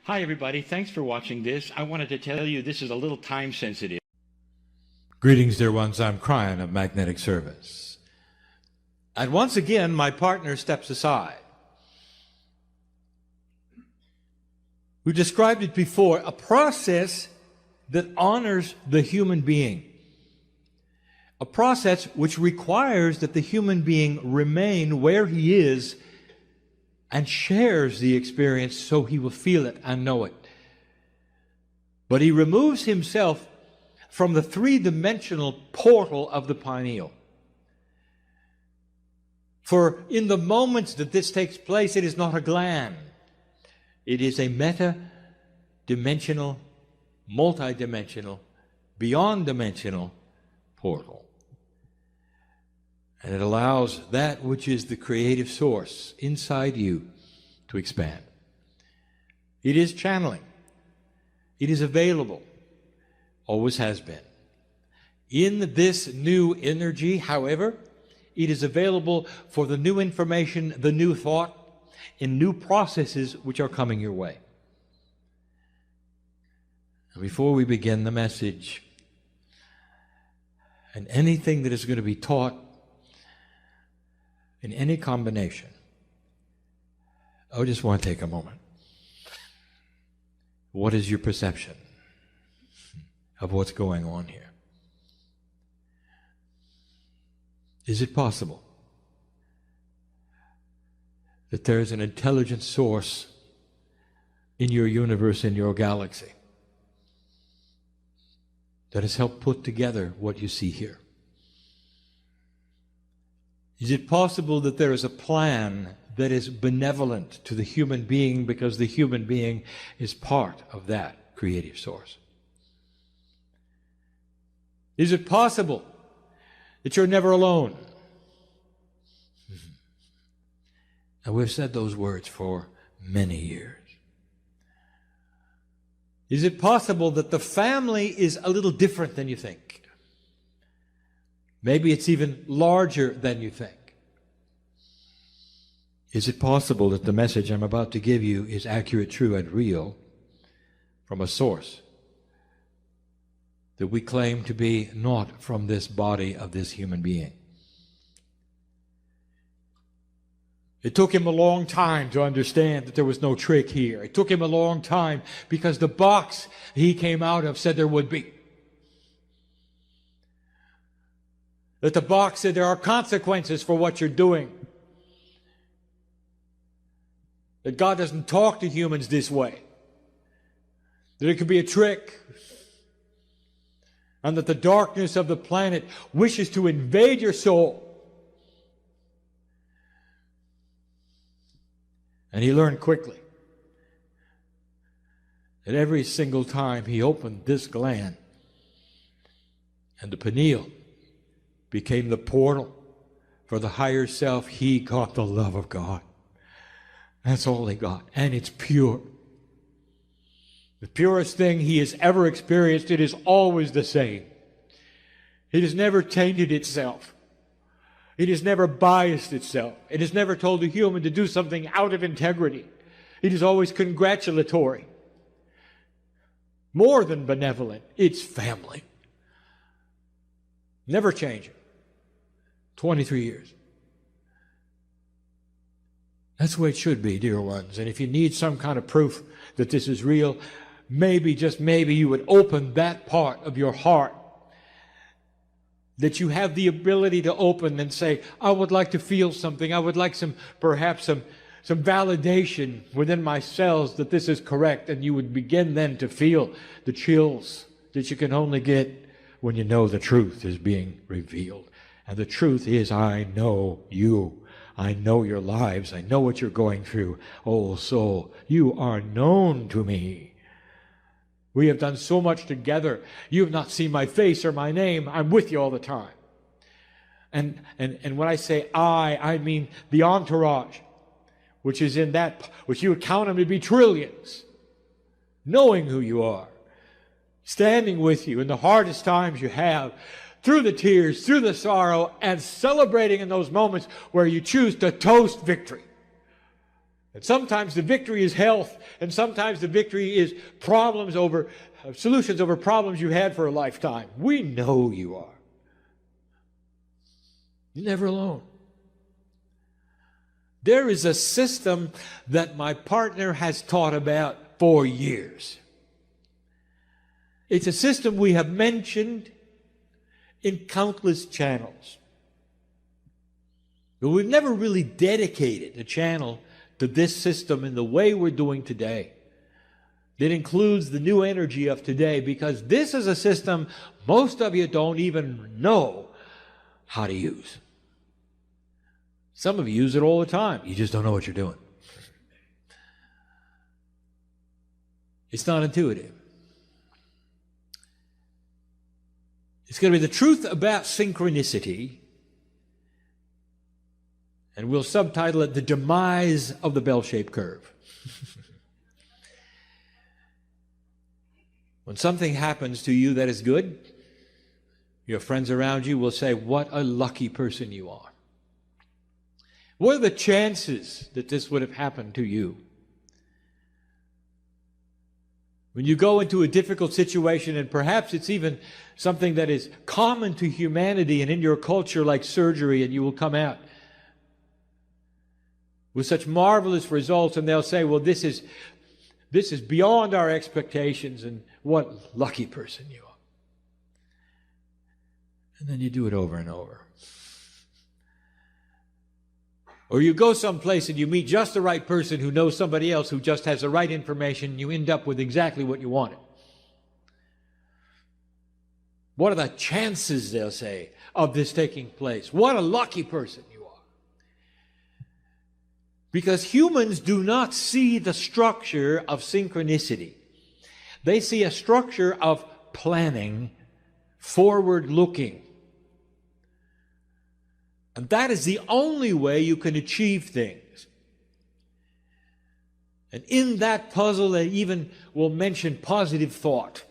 Hi everybody, thanks for watching this. I wanted to tell you this is a little time sensitive. Greetings, dear ones. I'm Kryon of Magnetic Service. And once again, my partner steps aside. We described it before, a process that honors the human being. A process which requires that the human being remain where he is and shares the experience so he will feel it and know it. But he removes himself from the three-dimensional portal of the pineal. For in the moments that this takes place, it is not a gland. It is a meta-dimensional, multi-dimensional, beyond-dimensional portal. And it allows that which is the creative source inside you to expand. It is channeling. It is available. Always has been. In this new energy, however, it is available for the new information, the new thought, and new processes which are coming your way. And before we begin the message, and anything that is going to be taught in any combination, I just want to take a moment. What is your perception of what's going on here? Is it possible that there is an intelligent source in your universe, in your galaxy, that has helped put together what you see here? Is it possible that there is a plan that is benevolent to the human being because the human being is part of that creative source? Is it possible that you're never alone? And we've said those words for many years. Is it possible that the family is a little different than you think? Maybe it's even larger than you think. Is it possible that the message I'm about to give you is accurate, true, and real from a source that we claim to be not from this body of this human being? It took him a long time to understand that there was no trick here. It took him a long time because the box he came out of said there would be. That the box said there are consequences for what you're doing. That God doesn't talk to humans this way. That it could be a trick. And that the darkness of the planet wishes to invade your soul. And he learned quickly that every single time he opened this gland and the pineal became the portal for the higher self, he got the love of God. That's all he got. And it's pure. The purest thing he has ever experienced. It is always the same. It has never tainted itself. It has never biased itself. It has never told a human to do something out of integrity. It is always congratulatory. More than benevolent. It's family. Never changing. 23 years. That's the way it should be, dear ones. And if you need some kind of proof that this is real, maybe, just maybe, you would open that part of your heart that you have the ability to open and say, I would like to feel something. I would like perhaps some validation within my cells that this is correct. And you would begin then to feel the chills that you can only get when you know the truth is being revealed. And the truth is, I know you. I know your lives. I know what you're going through. Oh, soul, you are known to me. We have done so much together. You have not seen my face or my name. I'm with you all the time. And when I say I mean the entourage, which is in that, which you would count them to be trillions, knowing who you are, standing with you in the hardest times you have, through the tears, through the sorrow, and celebrating in those moments where you choose to toast victory. And sometimes the victory is health, and sometimes the victory is solutions over problems you had for a lifetime. We know you are. You're never alone. There is a system that my partner has taught about for years. It's a system we have mentioned in countless channels. But we've never really dedicated a channel to this system in the way we're doing today. That includes the new energy of today, because this is a system most of you don't even know how to use. Some of you use it all the time. You just don't know what you're doing. It's not intuitive. It's going to be the truth about synchronicity, and we'll subtitle it The Demise of the Bell-Shaped Curve. When something happens to you that is good, your friends around you will say, what a lucky person you are. What are the chances that this would have happened to you? When you go into a difficult situation, and perhaps it's even something that is common to humanity and in your culture, like surgery, and you will come out with such marvelous results, and they'll say, well, this is beyond our expectations, and what lucky person you are. And then you do it over and over. Or you go someplace and you meet just the right person who knows somebody else who just has the right information, and you end up with exactly what you wanted. What are the chances, they'll say, of this taking place? What a lucky person you are. Because humans do not see the structure of synchronicity. They see a structure of planning, forward-looking. And that is the only way you can achieve things. And in that puzzle, they even will mention positive thought.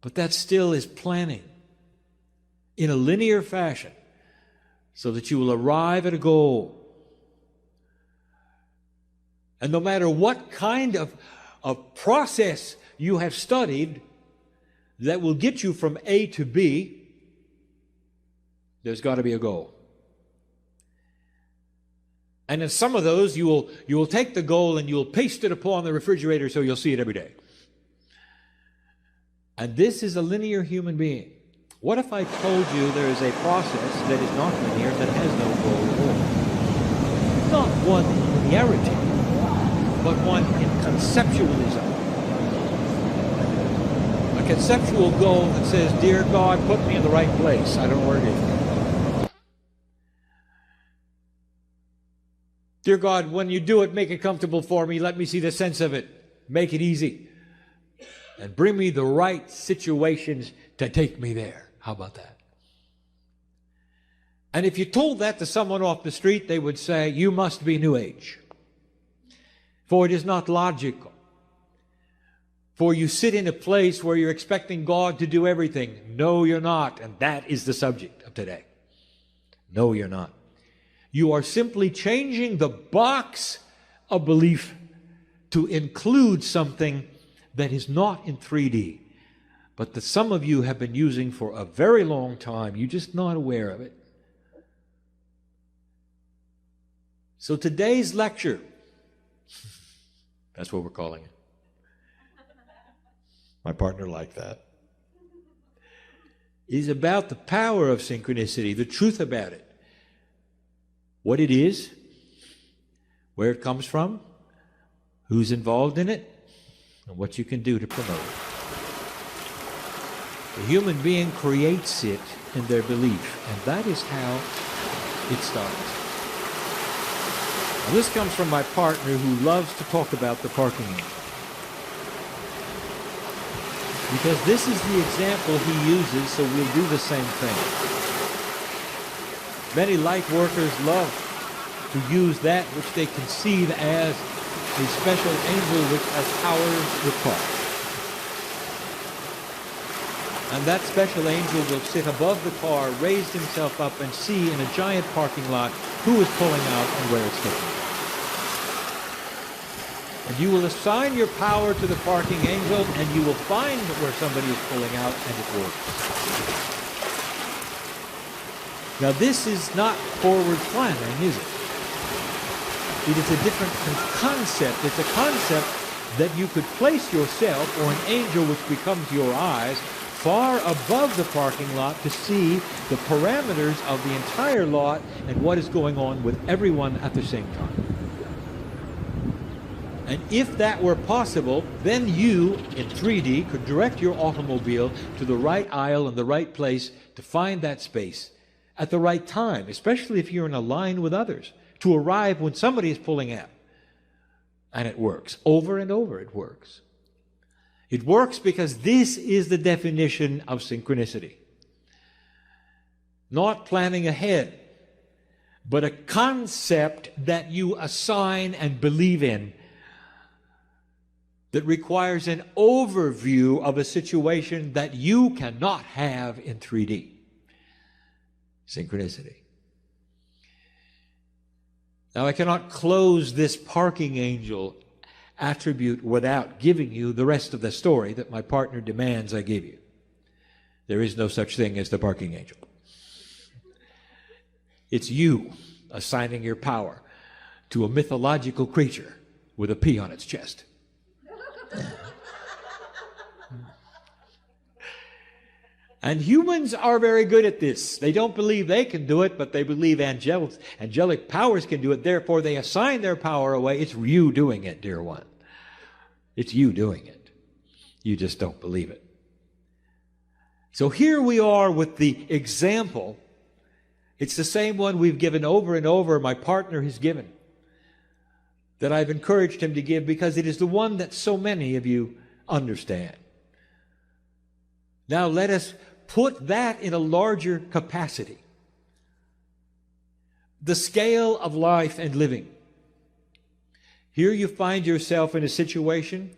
But that still is planning in a linear fashion so that you will arrive at a goal. And no matter what kind of process you have studied that will get you from A to B, there's got to be a goal. And in some of those, you will take the goal and you'll paste it upon the refrigerator so you'll see it every day. And this is a linear human being. What if I told you there is a process that is not linear, that has no goal at all? Not one in linearity, but one in conceptualism. A conceptual goal that says, dear God, put me in the right place. I don't know where it is. Dear God, when you do it, make it comfortable for me. Let me see the sense of it. Make it easy. And bring me the right situations to take me there. How about that? And if you told that to someone off the street, they would say, you must be New Age. For it is not logical. For you sit in a place where you're expecting God to do everything. No, you're not. And that is the subject of today. No, you're not. You are simply changing the box of belief to include something that is not in 3D, but that some of you have been using for a very long time. You're just not aware of it. So today's lecture, that's what we're calling it. My partner liked that. Is about the power of synchronicity, the truth about it. What it is, where it comes from, who's involved in it, and what you can do to promote it. The human being creates it in their belief, and that is how it starts. Now, this comes from my partner who loves to talk about the parking angel. Because this is the example he uses, so we'll do the same thing. Many light workers love to use that which they conceive as a special angel which has powers with parts. And that special angel will sit above the car, raise himself up, and see in a giant parking lot who is pulling out and where it's taking. And you will assign your power to the parking angel, and you will find where somebody is pulling out, and it works. Now, this is not forward planning, is it? It is a different concept. It's a concept that you could place yourself, or an angel which becomes your eyes, far above the parking lot to see the parameters of the entire lot and what is going on with everyone at the same time. And if that were possible, then you, in 3D, could direct your automobile to the right aisle and the right place to find that space at the right time, especially if you're in a line with others, to arrive when somebody is pulling out. And it works. Over and over it works. It works because this is the definition of synchronicity. Not planning ahead, but a concept that you assign and believe in that requires an overview of a situation that you cannot have in 3D. Synchronicity. Now, I cannot close this parking angel attribute without giving you the rest of the story that my partner demands I give you. There is no such thing as the parking angel. It's you assigning your power to a mythological creature with a P on its chest. And humans are very good at this. They don't believe they can do it, but they believe angelic powers can do it. Therefore, they assign their power away. It's you doing it, dear one. It's you doing it. You just don't believe it. So here we are with the example. It's the same one we've given over and over, my partner has given, that I've encouraged him to give because it is the one that so many of you understand. Now let us put that in a larger capacity. The scale of life and living. Here you find yourself in a situation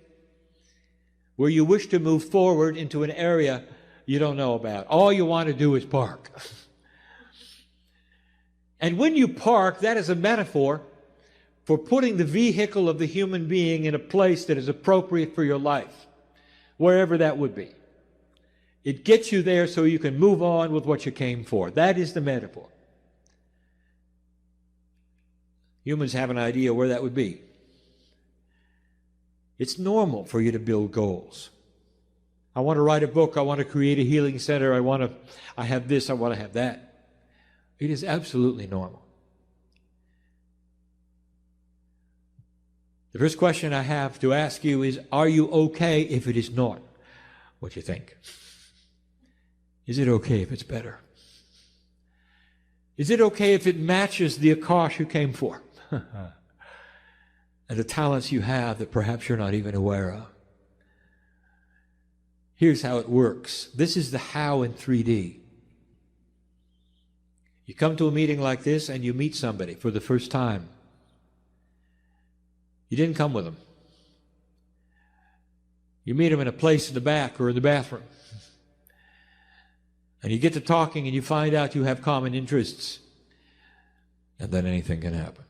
where you wish to move forward into an area you don't know about. All you want to do is park. And when you park, that is a metaphor for putting the vehicle of the human being in a place that is appropriate for your life, wherever that would be. It gets you there so you can move on with what you came for. That is the metaphor. Humans have an idea where that would be. It's normal for you to build goals. I want to write a book. I want to create a healing center. I have this. I want to have that. It is absolutely normal. The first question I have to ask you is, are you okay if it is not what you think? Is it okay if it's better? Is it okay if it matches the Akash you came for? And the talents you have that perhaps you're not even aware of. Here's how it works. This is the how in 3D. You come to a meeting like this and you meet somebody for the first time. You didn't come with them. You meet them in a place in the back or in the bathroom. And you get to talking and you find out you have common interests. And then anything can happen.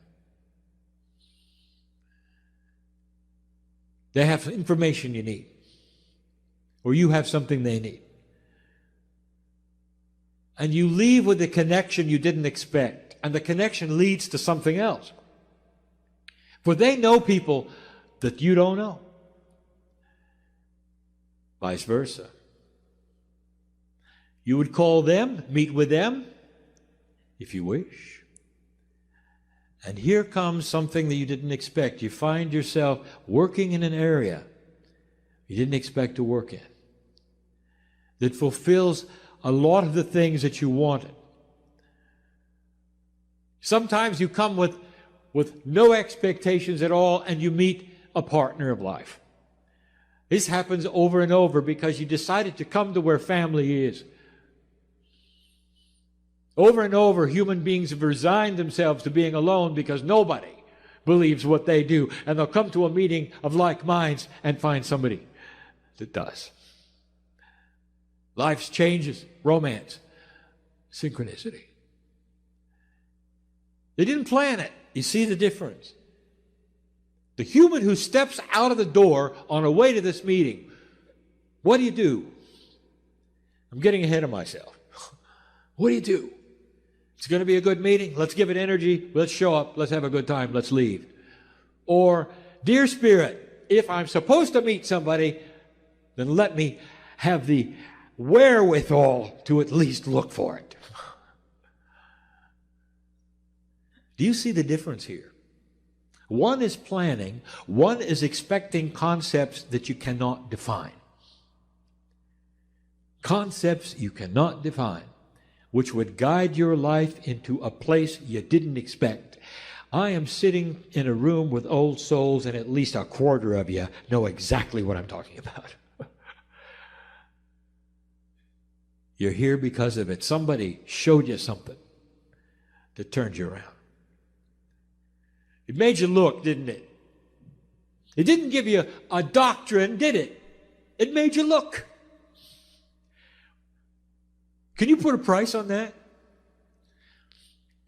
They have information you need. Or you have something they need. And you leave with a connection you didn't expect. And the connection leads to something else. For they know people that you don't know. Vice versa. You would call them, meet with them, if you wish. And here comes something that you didn't expect. You find yourself working in an area you didn't expect to work in, that fulfills a lot of the things that you wanted. Sometimes you come with no expectations at all, and you meet a partner of life. This happens over and over because you decided to come to where family is. Over and over, human beings have resigned themselves to being alone because nobody believes what they do. And they'll come to a meeting of like minds and find somebody that does. Life's changes, romance, synchronicity. They didn't plan it. You see the difference? The human who steps out of the door on a way to this meeting, what do? I'm getting ahead of myself. What do? It's going to be a good meeting. Let's give it energy. Let's show up. Let's have a good time. Let's leave. Or, dear Spirit, if I'm supposed to meet somebody, then let me have the wherewithal to at least look for it. Do you see the difference here? One is planning. One is expecting concepts that you cannot define. Concepts you cannot define, which would guide your life into a place you didn't expect. I am sitting in a room with old souls, and at least a quarter of you know exactly what I'm talking about. You're here because of it. Somebody showed you something that turned you around. It made you look, didn't it? It didn't give you a doctrine, did it? It made you look. Can you put a price on that?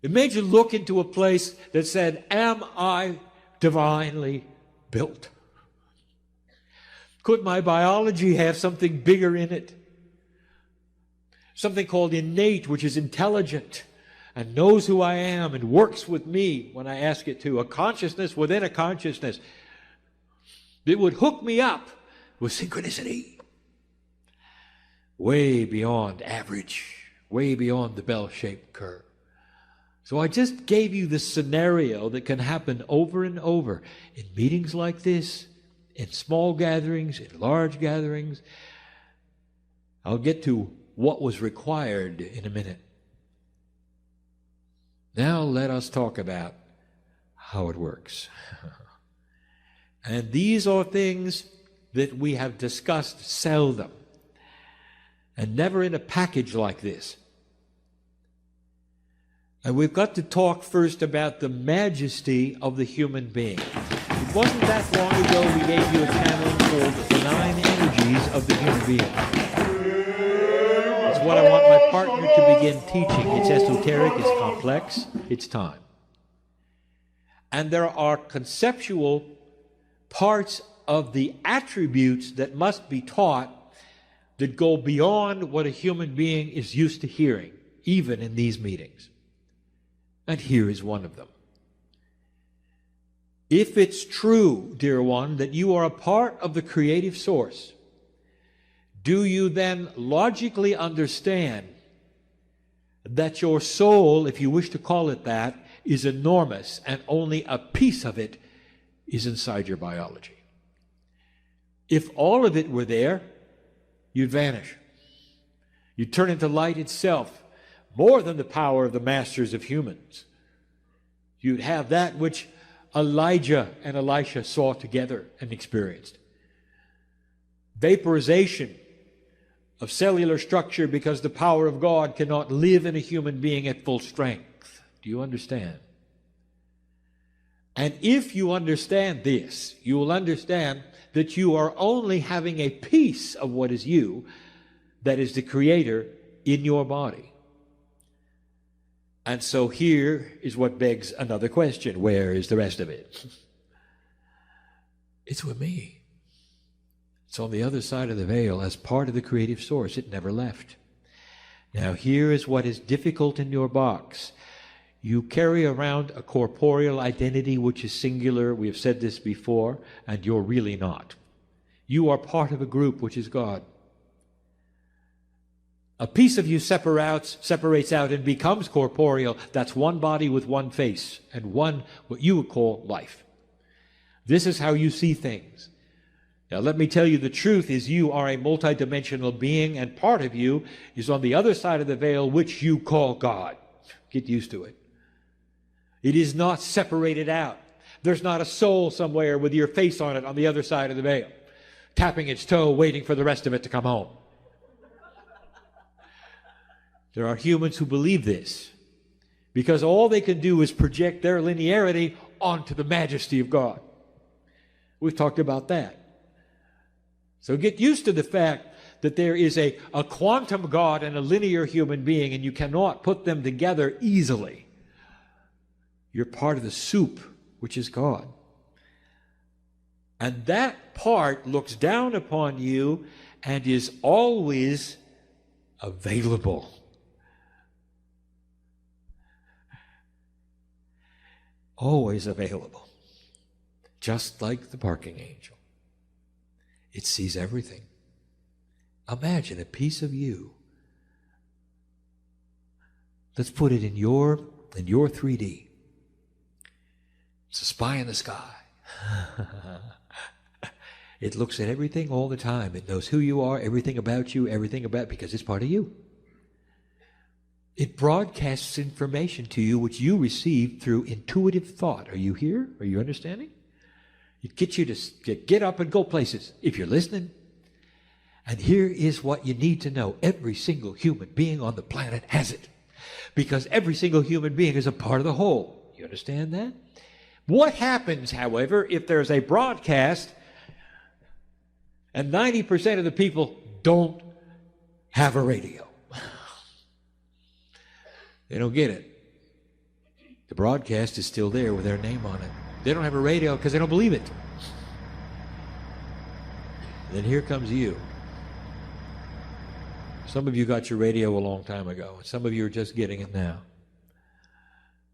It made you look into a place that said, am I divinely built? Could my biology have something bigger in it? Something called innate, which is intelligent and knows who I am and works with me when I ask it to. A consciousness within a consciousness that would hook me up with synchronicity. Way beyond average, way beyond the bell-shaped curve. So I just gave you the scenario that can happen over and over in meetings like this, in small gatherings, in large gatherings. I'll get to what was required in a minute. Now let us talk about how it works. And these are things that we have discussed seldom, and never in a package like this. And we've got to talk first about the majesty of the human being. It wasn't that long ago we gave you a channeling called the 9 energies of the human being. It's what I want my partner to begin teaching. It's esoteric, it's complex, it's time. And there are conceptual parts of the attributes that must be taught that go beyond what a human being is used to hearing, even in these meetings. And here is one of them. If it's true, dear one, that you are a part of the creative source, do you then logically understand that your soul, if you wish to call it that, is enormous and only a piece of it is inside your biology? If all of it were there, you'd vanish. You'd turn into light itself, more than the power of the masters of humans. You'd have that which Elijah and Elisha saw together and experienced. Vaporization of cellular structure because the power of God cannot live in a human being at full strength. Do you understand? And if you understand this, you will understand that you are only having a piece of what is you, that is the Creator, in your body. And so here is what begs another question. Where is the rest of it? It's with me. It's on the other side of the veil as part of the creative source. It never left. Now here is what is difficult in your box. You carry around a corporeal identity which is singular. We have said this before, and you're really not. You are part of a group which is God. A piece of you separates out and becomes corporeal. That's one body with one face and one, what you would call, life. This is how you see things. Now let me tell you, the truth is you are a multidimensional being, and part of you is on the other side of the veil, which you call God. Get used to it. It is not separated out. There's not a soul somewhere with your face on it on the other side of the veil, tapping its toe, waiting for the rest of it to come home. There are humans who believe this because all they can do is project their linearity onto the majesty of God. We've talked about that. So get used to the fact that there is a quantum God and a linear human being, and you cannot put them together easily. You're part of the soup, which is God. And that part looks down upon you and is always available. Always available. Just like the parking angel. It sees everything. Imagine a piece of you. Let's put it in your 3D. It's a spy in the sky. It looks at everything all the time. It knows who you are, everything about you, because it's part of you. It broadcasts information to you which you receive through intuitive thought. Are you here? Are you understanding? It gets you to get up and go places if you're listening. And here is what you need to know. Every single human being on the planet has it. Because every single human being is a part of the whole. You understand that? What happens, however, if there's a broadcast and 90% of the people don't have a radio? They don't get it. The broadcast is still there with their name on it. They don't have a radio because they don't believe it. Then here comes you. Some of you got your radio a long time ago, and some of you are just getting it now.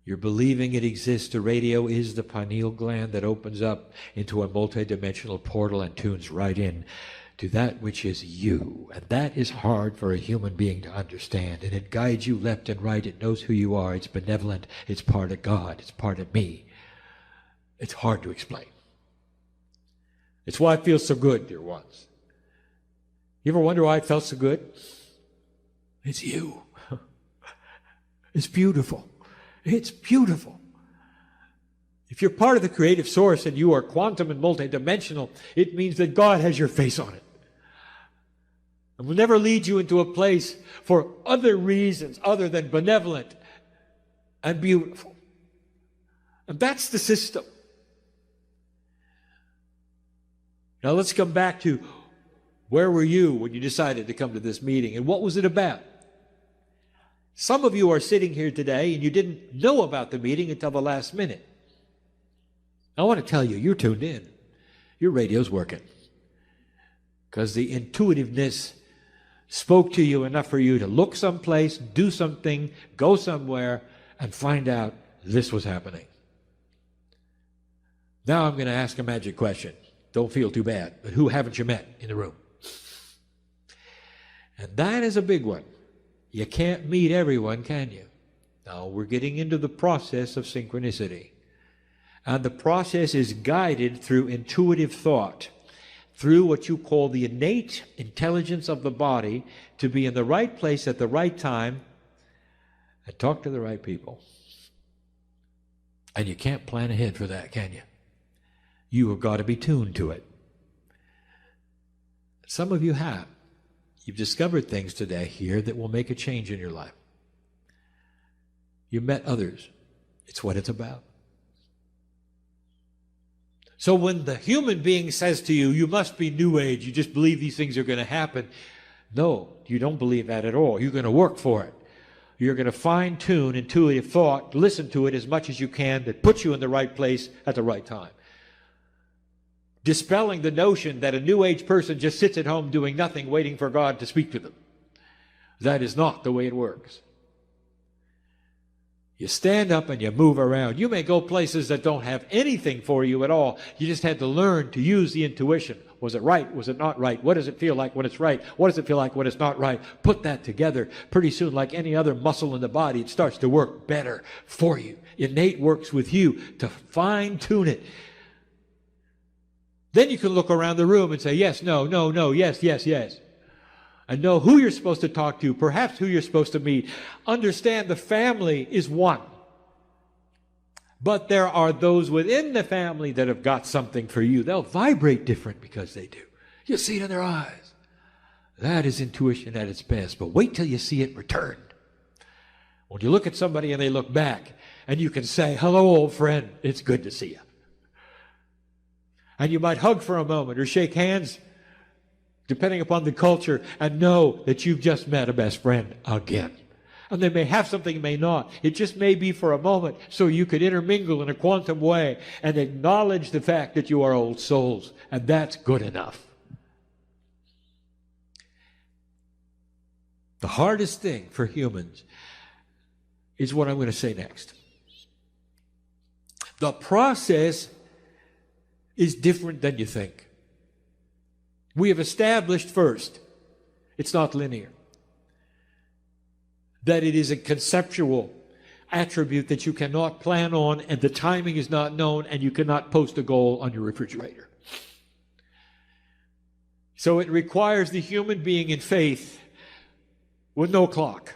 You're believing it exists. The radio is the pineal gland that opens up into a multidimensional portal and tunes right in to that which is you. And that is hard for a human being to understand. And it guides you left and right. It knows who you are. It's benevolent. It's part of God. It's part of me. It's hard to explain. It's why it feels so good, dear ones. You ever wonder why it felt so good? It's you. It's beautiful. It's beautiful. If you're part of the creative source and you are quantum and multidimensional, it means that God has your face on it. And will never lead you into a place for other reasons other than benevolent and beautiful. And that's the system. Now let's come back to where were you when you decided to come to this meeting and what was it about? Some of you are sitting here today and you didn't know about the meeting until the last minute. I want to tell you, you're tuned in. Your radio's working. Because the intuitiveness spoke to you enough for you to look someplace, do something, go somewhere, and find out this was happening. Now I'm going to ask a magic question. Don't feel too bad, but who haven't you met in the room? And that is a big one. You can't meet everyone, can you? Now, we're getting into the process of synchronicity. And the process is guided through intuitive thought, through what you call the innate intelligence of the body to be in the right place at the right time and talk to the right people. And you can't plan ahead for that, can you? You have got to be tuned to it. Some of you have. You've discovered things today here that will make a change in your life. You met others. It's what it's about. So when the human being says to you, you must be New Age, you just believe these things are going to happen. No, you don't believe that at all. You're going to work for it. You're going to fine-tune intuitive thought, listen to it as much as you can that puts you in the right place at the right time. Dispelling the notion that a New Age person just sits at home doing nothing, waiting for God to speak to them. That is not the way it works. You stand up and you move around. You may go places that don't have anything for you at all. You just had to learn to use the intuition. Was it right? Was it not right? What does it feel like when it's right? What does it feel like when it's not right? Put that together. Pretty soon, like any other muscle in the body, it starts to work better for you. Innate works with you to fine-tune it. Then you can look around the room and say, yes, no, no, no, yes, yes, yes. And know who you're supposed to talk to, perhaps who you're supposed to meet. Understand the family is one. But there are those within the family that have got something for you. They'll vibrate different because they do. You'll see it in their eyes. That is intuition at its best. But wait till you see it returned. When you look at somebody and they look back, and you can say, hello, old friend, it's good to see you. And you might hug for a moment or shake hands, depending upon the culture, and know that you've just met a best friend again. And they may have something, may not. It just may be for a moment so you could intermingle in a quantum way and acknowledge the fact that you are old souls. And that's good enough. The hardest thing for humans is what I'm going to say next. The process is different than you think. We have established first, it's not linear. That it is a conceptual attribute that you cannot plan on, and the timing is not known, and you cannot post a goal on your refrigerator. So it requires the human being in faith with no clock.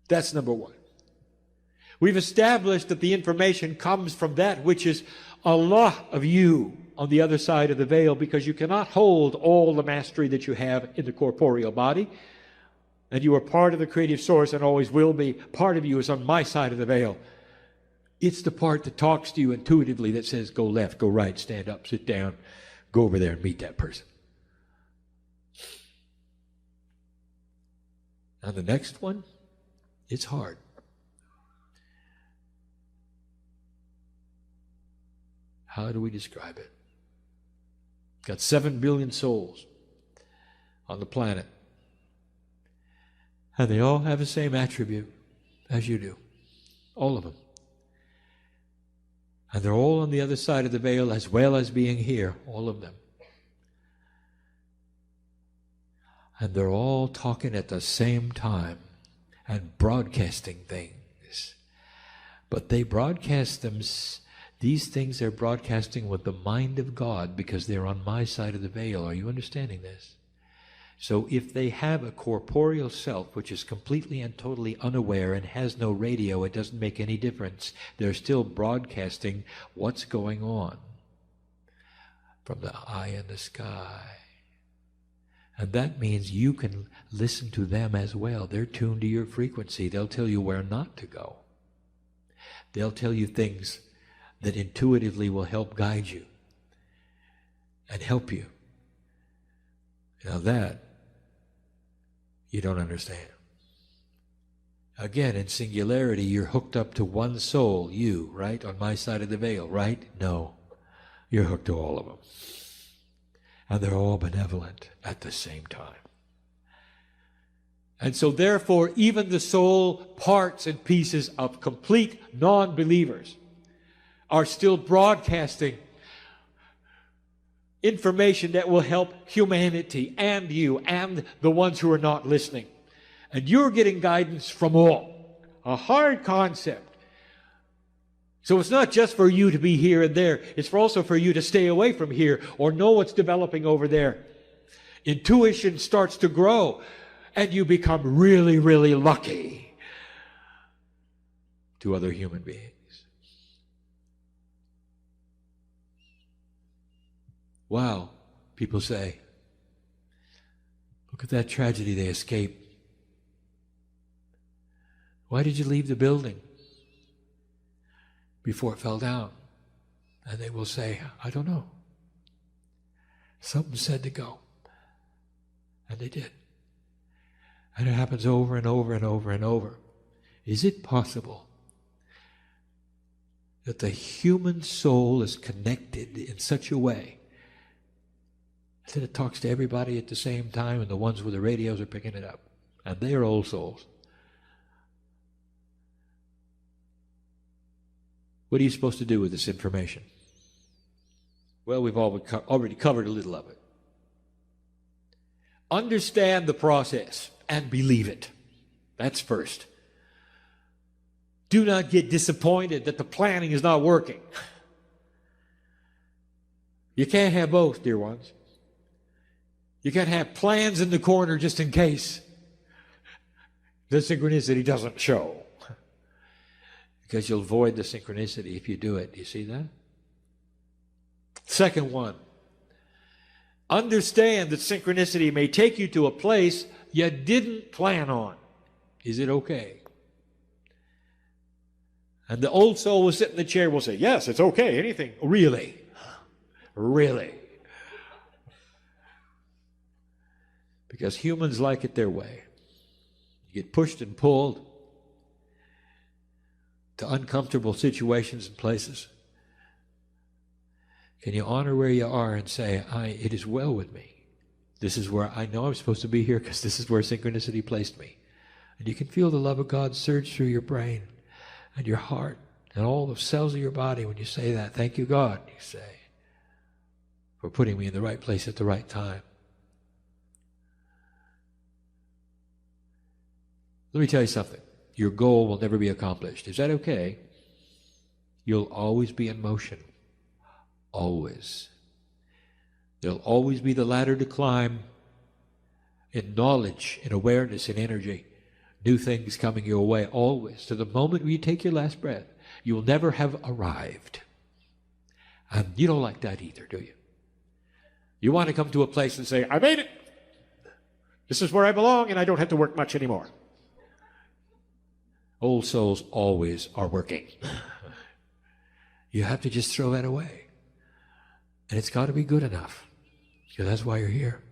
That's number one. We've established that the information comes from that which is a lot of you on the other side of the veil, because you cannot hold all the mastery that you have in the corporeal body. And you are part of the creative source and always will be. Part of you is on my side of the veil. It's the part that talks to you intuitively that says, go left, go right, stand up, sit down, go over there and meet that person. And the next one, it's hard. How do we describe it? Got 7 billion souls on the planet. And they all have the same attribute as you do. All of them. And they're all on the other side of the veil as well as being here. All of them. And they're all talking at the same time and broadcasting things. But they broadcast them, these things they're broadcasting with the mind of God, because they're on my side of the veil. Are you understanding this? So if they have a corporeal self which is completely and totally unaware and has no radio, it doesn't make any difference. They're still broadcasting what's going on from the eye in the sky. And that means you can listen to them as well. They're tuned to your frequency. They'll tell you where not to go. They'll tell you things that intuitively will help guide you and help you. Now that you don't understand. Again, in singularity, you're hooked up to one soul, you, right? On my side of the veil, right? No. You're hooked to all of them. And they're all benevolent at the same time. And so therefore, even the soul parts and pieces of complete non-believers are still broadcasting information that will help humanity and you and the ones who are not listening. And you're getting guidance from all. A hard concept. So it's not just for you to be here and there. It's also for you to stay away from here or know what's developing over there. Intuition starts to grow and you become really, really lucky to other human beings. Wow, people say, look at that tragedy, they escaped. Why did you leave the building before it fell down? And they will say, I don't know. Something said to go. And they did. And it happens over and over and over and over. Is it possible that the human soul is connected in such a way that it talks to everybody at the same time, and the ones with the radios are picking it up? And they are old souls. What are you supposed to do with this information? Well, we've already covered a little of it. Understand the process and believe it. That's first. Do not get disappointed that the planning is not working. You can't have both, dear ones. You can't have plans in the corner just in case the synchronicity doesn't show. Because you'll avoid the synchronicity if you do it. Do you see that? Second one. Understand that synchronicity may take you to a place you didn't plan on. Is it okay? And the old soul will sit in the chair and will say, yes, it's okay, anything. Really? Really? Because humans like it their way. You get pushed and pulled to uncomfortable situations and places. Can you honor where you are and say, it is well with me. This is where I know I'm supposed to be here because this is where synchronicity placed me. And you can feel the love of God surge through your brain and your heart and all the cells of your body when you say that. Thank you, God, you say, for putting me in the right place at the right time. Let me tell you something. Your goal will never be accomplished. Is that okay? You'll always be in motion. Always. There'll always be the ladder to climb in knowledge, in awareness, in energy. New things coming your way, always. To the moment where you take your last breath, you will never have arrived. And you don't like that either, do you? You want to come to a place and say, I made it. This is where I belong, and I don't have to work much anymore. Old souls always are working. You have to just throw that away. And it's got to be good enough. Because that's why you're here.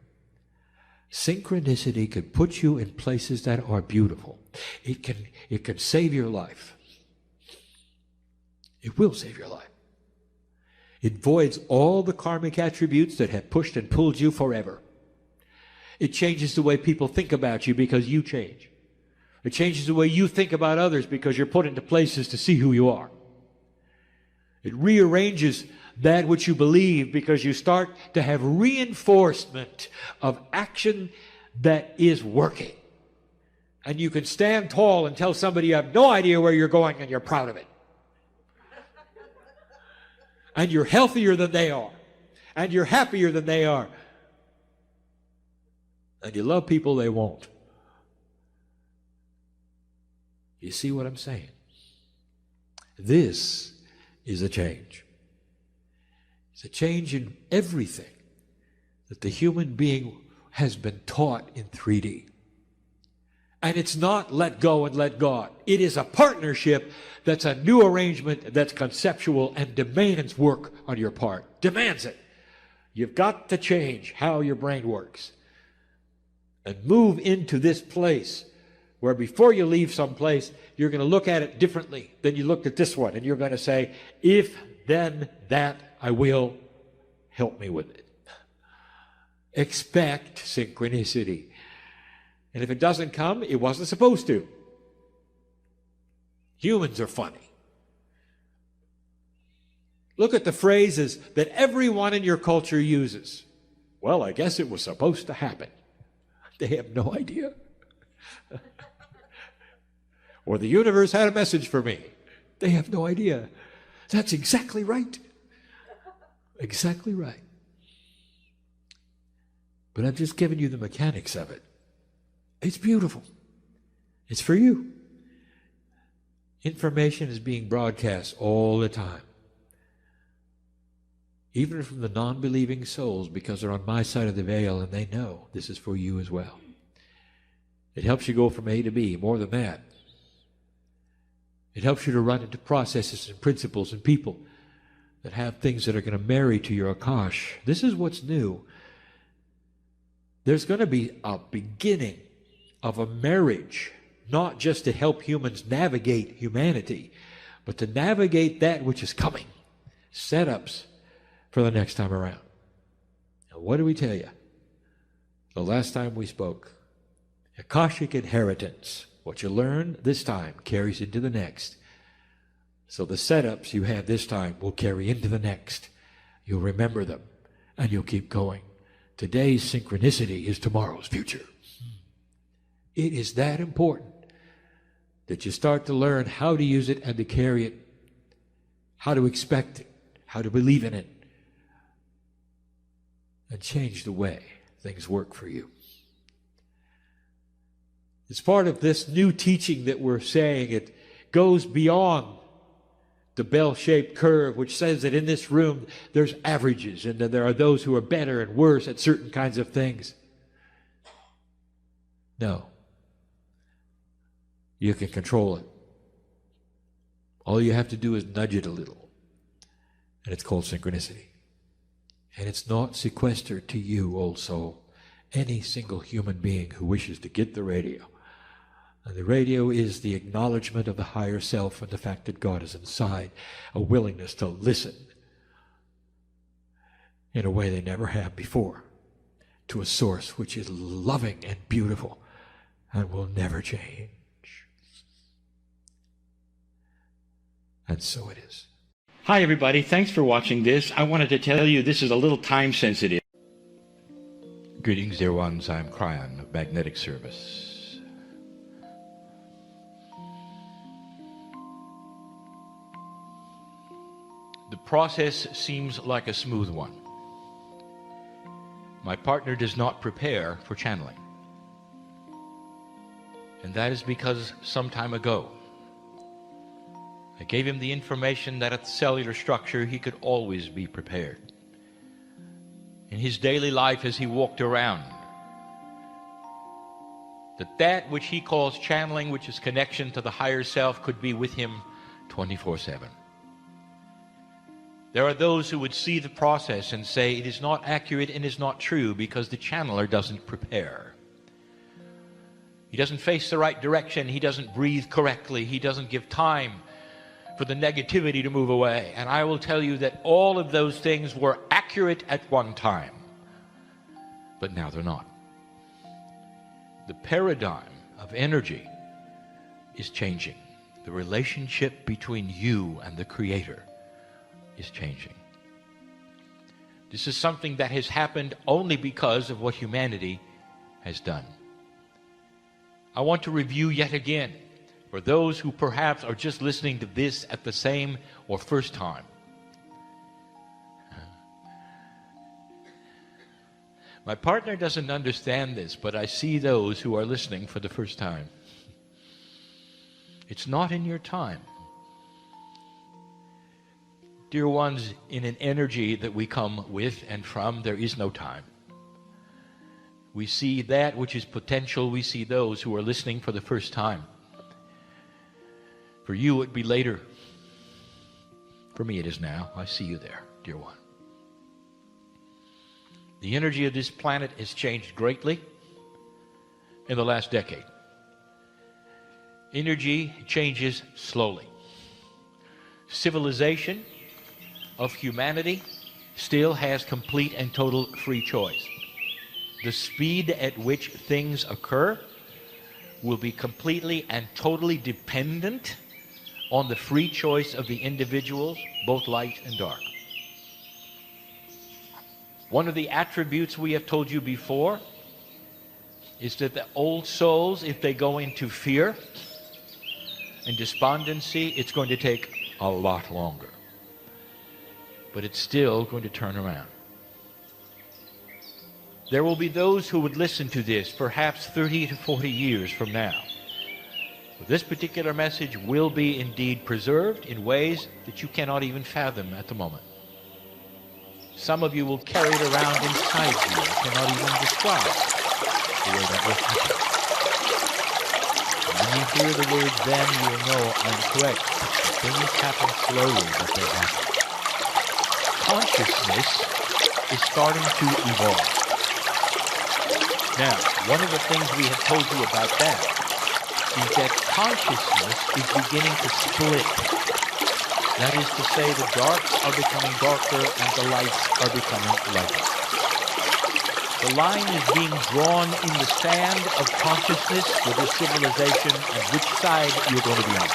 Synchronicity can put you in places that are beautiful. It can save your life. It will save your life. It voids all the karmic attributes that have pushed and pulled you forever. It changes the way people think about you because you change. It changes the way you think about others because you're put into places to see who you are. It rearranges that which you believe because you start to have reinforcement of action that is working. And you can stand tall and tell somebody you have no idea where you're going and you're proud of it. And you're healthier than they are. And you're happier than they are. And you love people they won't. You see what I'm saying? This is a change. It's a change in everything that the human being has been taught in 3D. And it's not let go and let God. It is a partnership that's a new arrangement that's conceptual and demands work on your part. Demands it. You've got to change how your brain works. And move into this place where before you leave someplace, you're going to look at it differently than you looked at this one. And you're going to say, if, then, that, I will. Help me with it. Expect synchronicity. And if it doesn't come, it wasn't supposed to. Humans are funny. Look at the phrases that everyone in your culture uses. Well, I guess it was supposed to happen. They have no idea. Or the universe had a message for me. They have no idea. That's exactly right. Exactly right. But I've just given you the mechanics of it. It's beautiful. It's for you. Information is being broadcast all the time. Even from the non-believing souls, because they're on my side of the veil and they know this is for you as well. It helps you go from A to B. More than that, it helps you to run into processes and principles and people that have things that are going to marry to your Akash. This is what's new. There's going to be a beginning of a marriage, not just to help humans navigate humanity, but to navigate that which is coming. Setups for the next time around. Now, what do we tell you? The last time we spoke, Akashic inheritance. What you learn this time carries into the next. So the setups you have this time will carry into the next. You'll remember them, and you'll keep going. Today's synchronicity is tomorrow's future. It is that important that you start to learn how to use it and to carry it, how to expect it, how to believe in it, and change the way things work for you. It's part of this new teaching that we're saying. It goes beyond the bell-shaped curve, which says that in this room there's averages and that there are those who are better and worse at certain kinds of things. No. You can control it. All you have to do is nudge it a little. And it's called synchronicity. And it's not sequestered to you, old soul. Any single human being who wishes to get the radio And the radio is the acknowledgement of the higher self and the fact that God is inside, a willingness to listen in a way they never have before to a source which is loving and beautiful and will never change. And so it is. Hi, everybody. Thanks for watching this. I wanted to tell you this is a little time sensitive. Greetings, dear ones. I'm Kryon of Magnetic Service. The process seems like a smooth one. My partner does not prepare for channeling. And that is because some time ago, I gave him the information that at the cellular structure he could always be prepared. In his daily life as he walked around, that which he calls channeling, which is connection to the higher self, could be with him 24/7. There are those who would see the process and say it is not accurate and is not true because the channeler doesn't prepare. He doesn't face the right direction. He doesn't breathe correctly. He doesn't give time for the negativity to move away. And I will tell you that all of those things were accurate at one time, but now they're not. The paradigm of energy is changing. The relationship between you and the Creator is changing. This is something that has happened only because of what humanity has done. I want to review yet again for those who perhaps are just listening to this at the same or first time. My partner doesn't understand this, but I see those who are listening for the first time. It's not in your time. Dear ones, in an energy that we come with and from, there is no time. We see that which is potential. We see those who are listening for the first time. For you, it would be later. For me, it is now. I see you there, dear one. The energy of this planet has changed greatly in the last decade. Energy changes slowly. Civilization of humanity still has complete and total free choice. The speed at which things occur will be completely and totally dependent on the free choice of the individuals, both light and dark. One of the attributes we have told you before is that the old souls, if they go into fear and despondency, it's going to take a lot longer. But it's still going to turn around. There will be those who would listen to this perhaps 30 to 40 years from now. But this particular message will be indeed preserved in ways that you cannot even fathom at the moment. Some of you will carry it around inside you and cannot even describe the way that will happen. And when you hear the word then, you will know I'm correct. Things happen slowly, but they happen. Consciousness is starting to evolve. Now, one of the things we have told you about that is that consciousness is beginning to split. That is to say, the darks are becoming darker and the lights are becoming lighter. The line is being drawn in the sand of consciousness with the civilization and which side you're going to be on.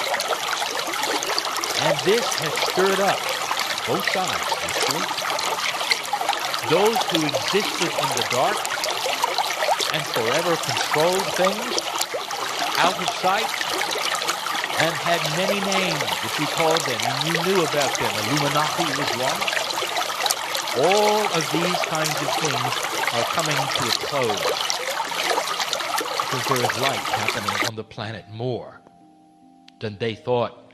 And this has stirred up both sides, actually. Those who existed in the dark and forever controlled things out of sight and had many names that you called them and you knew about them. Illuminati was one. All of these kinds of things are coming to a close because there is light happening on the planet more than they thought.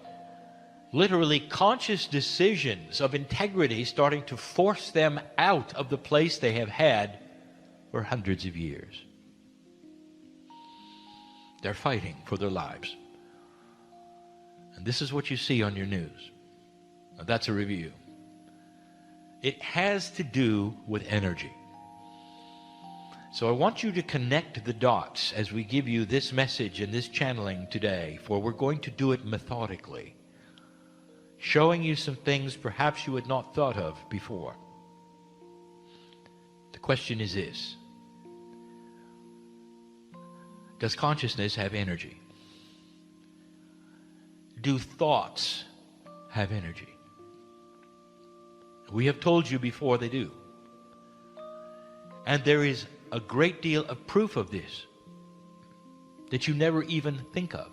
Literally conscious decisions of integrity starting to force them out of the place they have had for hundreds of years. They're fighting for their lives. And this is what you see on your news. Now, that's a review. It has to do with energy. So I want you to connect the dots as we give you this message and this channeling today, for we're going to do it methodically, showing you some things perhaps you had not thought of before. The question is this: does consciousness have energy? Do thoughts have energy? We have told you before they do. And there is a great deal of proof of this that you never even think of.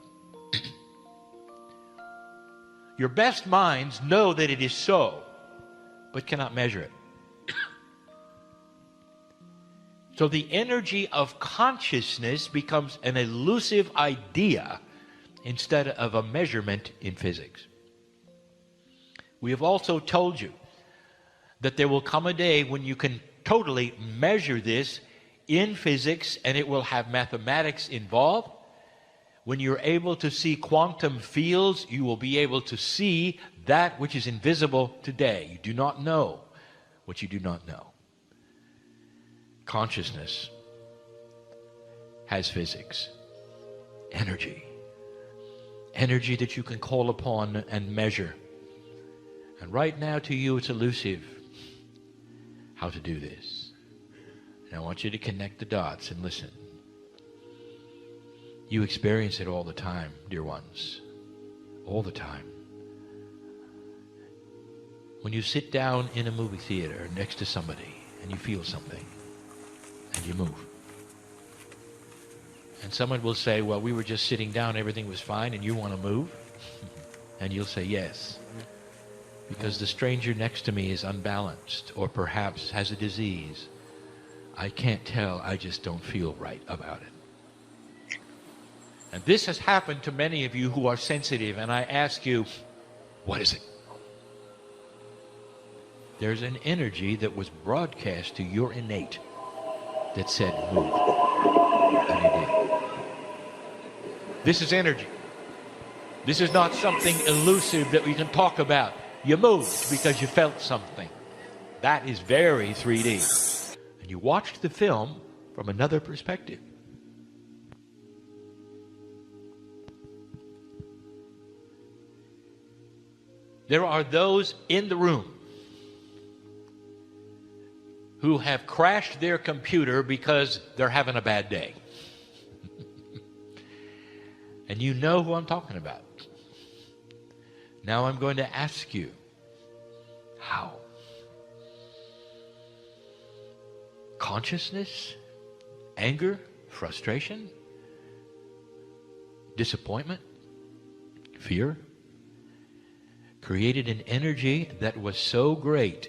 Your best minds know that it is so, but cannot measure it. So the energy of consciousness becomes an elusive idea instead of a measurement in physics. We have also told you that there will come a day when you can totally measure this in physics, and it will have mathematics involved. When you're able to see quantum fields, you will be able to see that which is invisible today. You do not know what you do not know. Consciousness has physics, energy that you can call upon and measure. And right now to you it's elusive how to do this. And I want you to connect the dots and listen. You experience it all the time, dear ones. All the time. When you sit down in a movie theater next to somebody and you feel something and you move. And someone will say, well, we were just sitting down, everything was fine, and you want to move? And you'll say, yes. Because the stranger next to me is unbalanced, or perhaps has a disease. I can't tell, I just don't feel right about it. And this has happened to many of you who are sensitive, and I ask you, what is it? There's an energy that was broadcast to your innate that said, move. And it did. This is energy. This is not something elusive that we can talk about. You moved because you felt something. That is very 3D. And you watched the film from another perspective. There are those in the room who have crashed their computer because they're having a bad day. And you know who I'm talking about. Now I'm going to ask you, how? Consciousness, anger, frustration, disappointment, fear, created an energy that was so great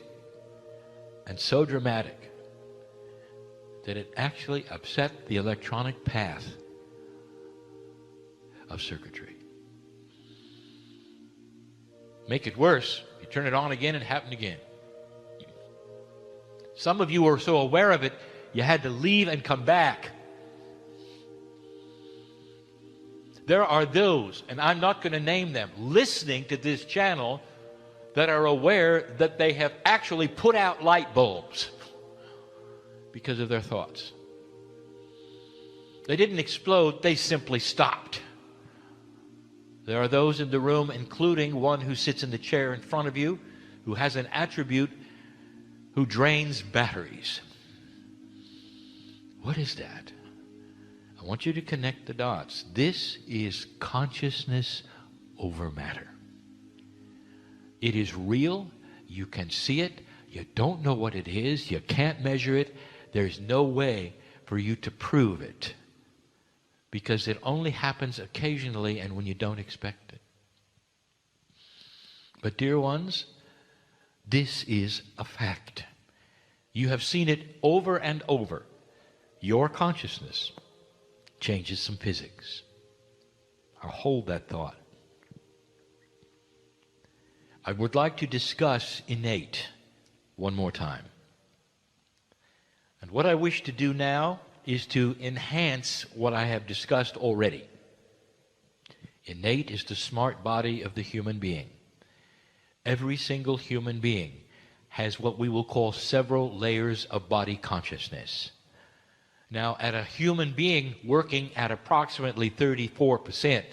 and so dramatic that it actually upset the electronic path of circuitry. Make it worse, you turn it on again, it happened again. Some of you were so aware of it, you had to leave and come back. There are those, and I'm not going to name them, listening to this channel that are aware that they have actually put out light bulbs because of their thoughts. They didn't explode, they simply stopped. There are those in the room, including one who sits in the chair in front of you, who has an attribute who drains batteries. What is that? I want you to connect the dots. This is consciousness over matter. It is real. You can see it. You don't know what it is. You can't measure it. There's no way for you to prove it, because it only happens occasionally and when you don't expect it. But dear ones, this is a fact. You have seen it over and over. Your consciousness changes some physics. I'll hold that thought. I would like to discuss innate one more time. And what I wish to do now is to enhance what I have discussed already. Innate is the smart body of the human being. Every single human being has what we will call several layers of body consciousness. Now, at a human being working at approximately 34%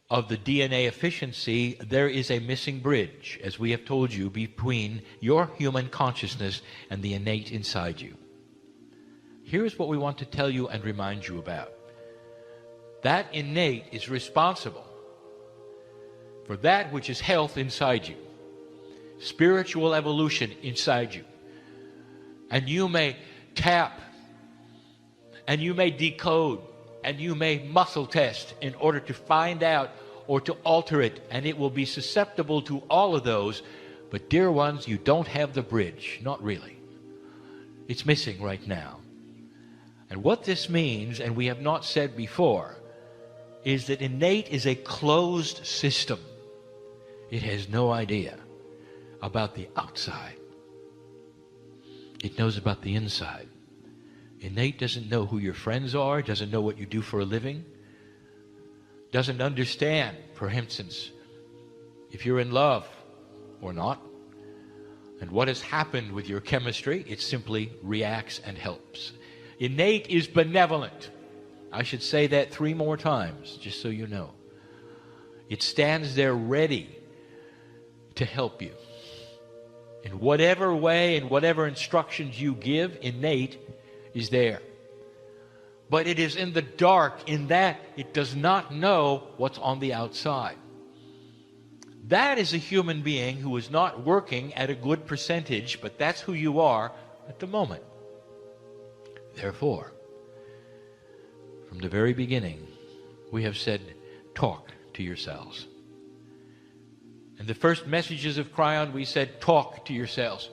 of the DNA efficiency, there is a missing bridge, as we have told you, between your human consciousness and the innate inside you. Here's what we want to tell you and remind you about. That innate is responsible for that which is health inside you, spiritual evolution inside you. And you may tap, and you may decode, and you may muscle test in order to find out or to alter it, and it will be susceptible to all of those. But dear ones, you don't have the bridge. Not really. It's missing right now. And what this means, and we have not said before, is that innate is a closed system. It has no idea about the outside. It knows about the inside. Innate doesn't know who your friends are, doesn't know what you do for a living, doesn't understand, for instance, if you're in love or not, and what has happened with your chemistry. It simply reacts and helps. Innate is benevolent. I should say that 3 more times, just so you know. It stands there ready to help you. In whatever way, in whatever instructions you give, innate is there. But it is in the dark in that it does not know what's on the outside. That is a human being who is not working at a good percentage, but that's who you are at the moment. Therefore, from the very beginning, we have said, talk to yourselves. In the first messages of Kryon, we said, talk to yourselves.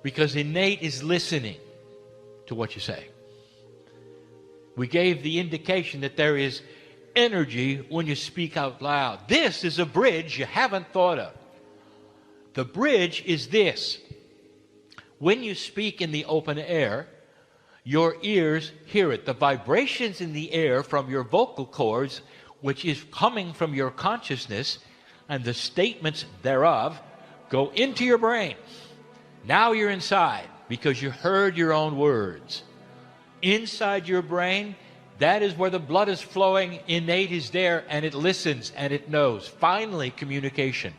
Because innate is listening to what you say. We gave the indication that there is energy when you speak out loud. This is a bridge you haven't thought of. The bridge is this. When you speak in the open air, your ears hear it. The vibrations in the air from your vocal cords, which is coming from your consciousness, and the statements thereof go into your brain. Now you're inside because you heard your own words. Inside your brain, that is where the blood is flowing. Innate is there, and it listens and it knows. Finally, communication.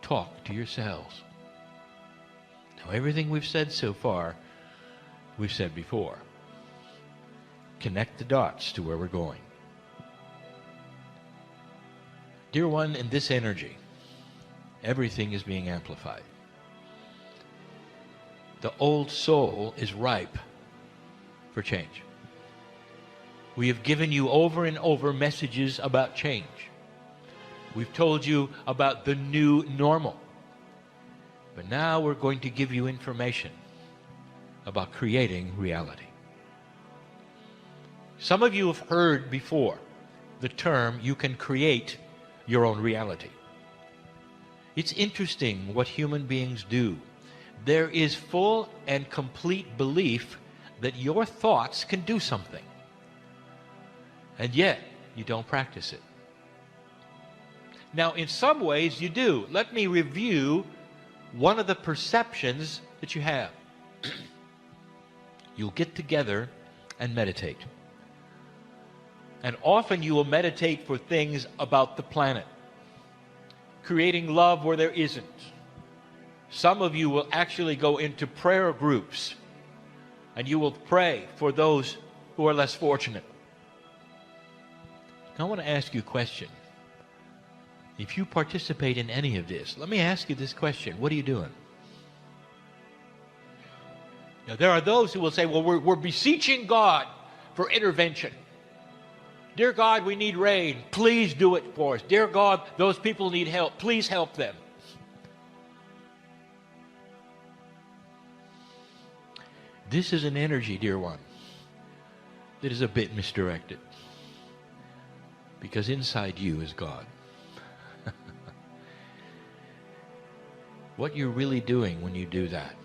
Talk to yourselves. Now, everything we've said so far, we've said before. Connect the dots to where we're going. Dear one, in this energy, everything is being amplified. The old soul is ripe for change. We have given you over and over messages about change. We've told you about the new normal. But now we're going to give you information about creating reality. Some of you have heard before the term, you can create your own reality. It's interesting what human beings do. There is full and complete belief that your thoughts can do something. And yet, you don't practice it. Now, in some ways, you do. Let me review one of the perceptions that you have. You'll get together and meditate. And often you will meditate for things about the planet, creating love where there isn't. Some of you will actually go into prayer groups, and you will pray for those who are less fortunate. Now, I want to ask you a question. If you participate in any of this, let me ask you this question. What are you doing? Now, there are those who will say, well, we're beseeching God for intervention. Dear God, we need rain. Please do it for us. Dear God, those people need help. Please help them. This is an energy, dear one, that is a bit misdirected. Because inside you is God. What you're really doing when you do that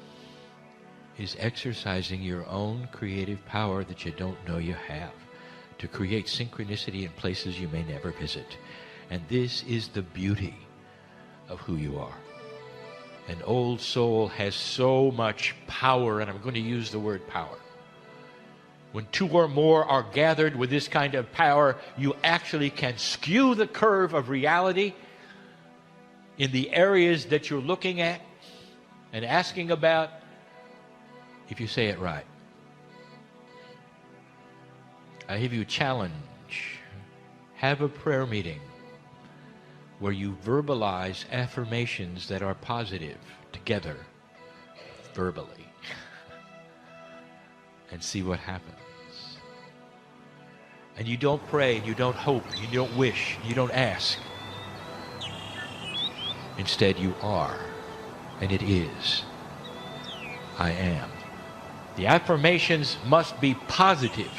is exercising your own creative power that you don't know you have to create synchronicity in places you may never visit. And this is the beauty of who you are. An old soul has so much power, and I'm going to use the word power. When two or more are gathered with this kind of power, you actually can skew the curve of reality in the areas that you're looking at and asking about, if you say it right. I give you a challenge. Have a prayer meeting where you verbalize affirmations that are positive together, verbally, and see what happens. And you don't pray, and you don't hope, and you don't wish, and you don't ask. Instead, you are, and it is. I am. The affirmations must be positive,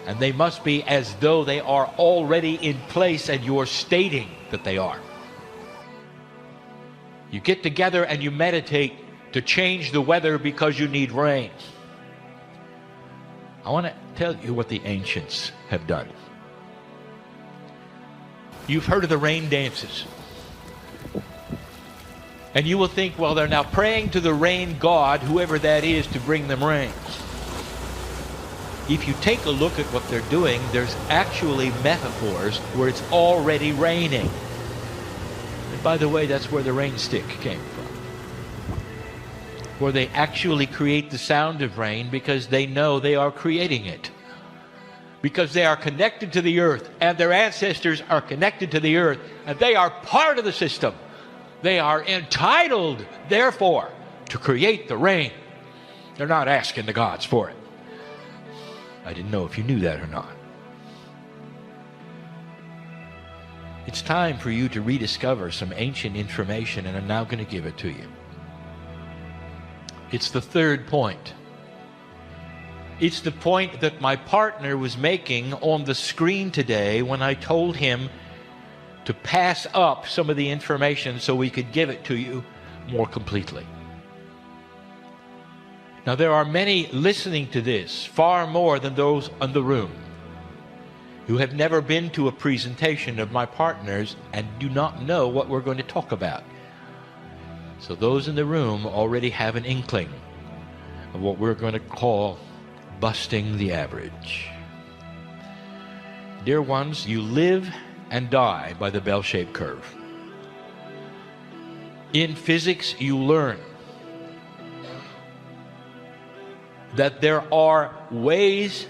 and they must be as though they are already in place and you're stating that they are. You get together and you meditate to change the weather because you need rain. I want to tell you what the ancients have done. You've heard of the rain dances. And you will think, well, they're now praying to the rain god, whoever that is, to bring them rain. If you take a look at what they're doing, there's actually metaphors where it's already raining. And by the way, that's where the rain stick came from. Where they actually create the sound of rain because they know they are creating it. Because they are connected to the earth, and their ancestors are connected to the earth, and they are part of the system. They are entitled, therefore, to create the rain. They're not asking the gods for it. I didn't know if you knew that or not. It's time for you to rediscover some ancient information, and I'm now going to give it to you. It's the third point. It's the point that my partner was making on the screen today when I told him to pass up some of the information so we could give it to you more completely. Now, there are many listening to this, far more than those in the room, who have never been to a presentation of my partners and do not know what we're going to talk about. So those in the room already have an inkling of what we're going to call busting the average. Dear ones, you live and die by the bell-shaped curve. In physics, you learn that there are ways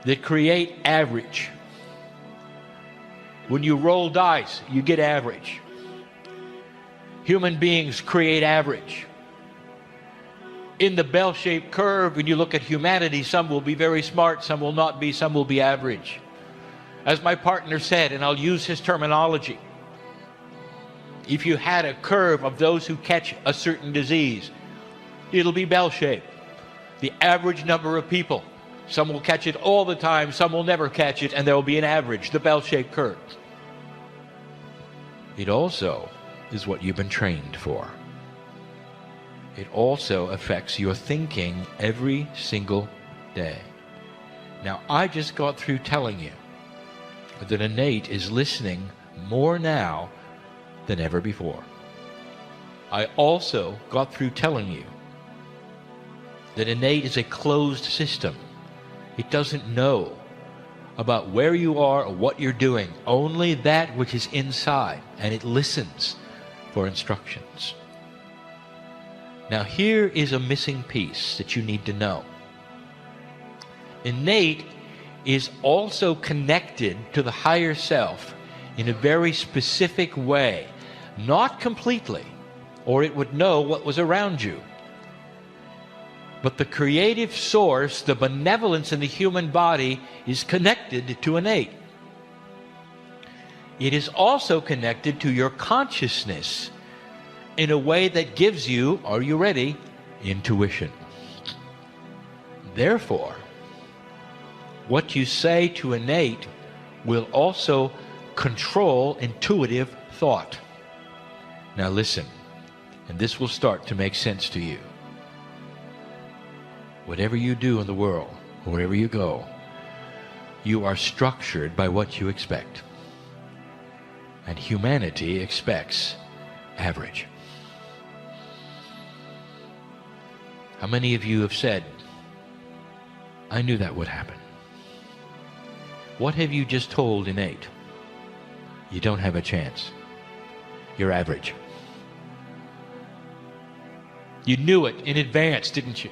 that create average. When you roll dice, you get average. Human beings create average. In the bell-shaped curve, when you look at humanity, some will be very smart, some will not be, some will be average. As my partner said, and I'll use his terminology, if you had a curve of those who catch a certain disease, it'll be bell-shaped. The average number of people, some will catch it all the time, some will never catch it, and there will be an average, the bell-shaped curve. It also is what you've been trained for. It also affects your thinking every single day. Now, I just got through telling you that innate is listening more now than ever before. I also got through telling you that innate is a closed system. It doesn't know about where you are or what you're doing, only that which is inside, and it listens for instructions. Now, here is a missing piece that you need to know. Innate is also connected to the higher self in a very specific way, not completely, or it would know what was around you. But the creative source, the benevolence in the human body, is connected to innate. It is also connected to your consciousness in a way that gives you, are you ready, intuition. Therefore, what you say to innate will also control intuitive thought. Now listen, and this will start to make sense to you. Whatever you do in the world, wherever you go, you are structured by what you expect. And humanity expects average. How many of you have said, I knew that would happen? What have you just told innate? You don't have a chance. You're average. You knew it in advance, didn't you?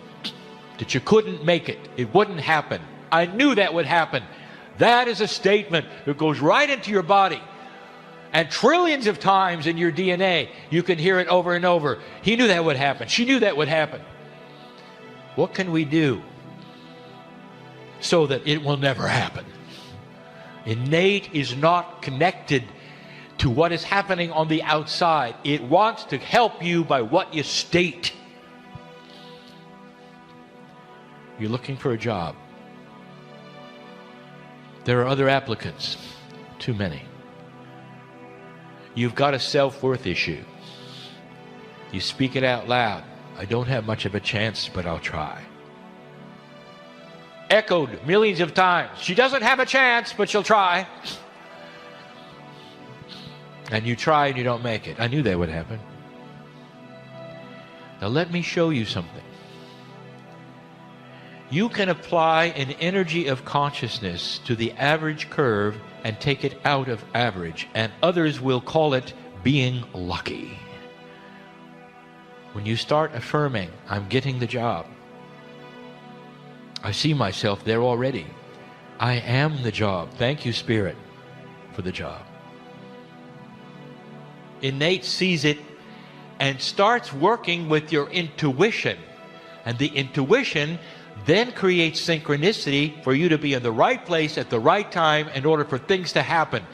That you couldn't make it. It wouldn't happen. I knew that would happen. That is a statement that goes right into your body. And trillions of times in your DNA, you can hear it over and over. He knew that would happen. She knew that would happen. What can we do so that it will never happen? Innate is not connected to what is happening on the outside. It wants to help you by what you state. You're looking for a job. There are other applicants. Too many. You've got a self-worth issue. You speak it out loud. I don't have much of a chance, but I'll try. Echoed millions of times. She doesn't have a chance, but she'll try. And you try and you don't make it. I knew that would happen. Now let me show you something. You can apply an energy of consciousness to the average curve and take it out of average, and others will call it being lucky. When you start affirming, I'm getting the job. I see myself there already. I am the job. Thank you, Spirit, for the job. Innate sees it and starts working with your intuition. And the intuition then creates synchronicity for you to be in the right place at the right time in order for things to happen.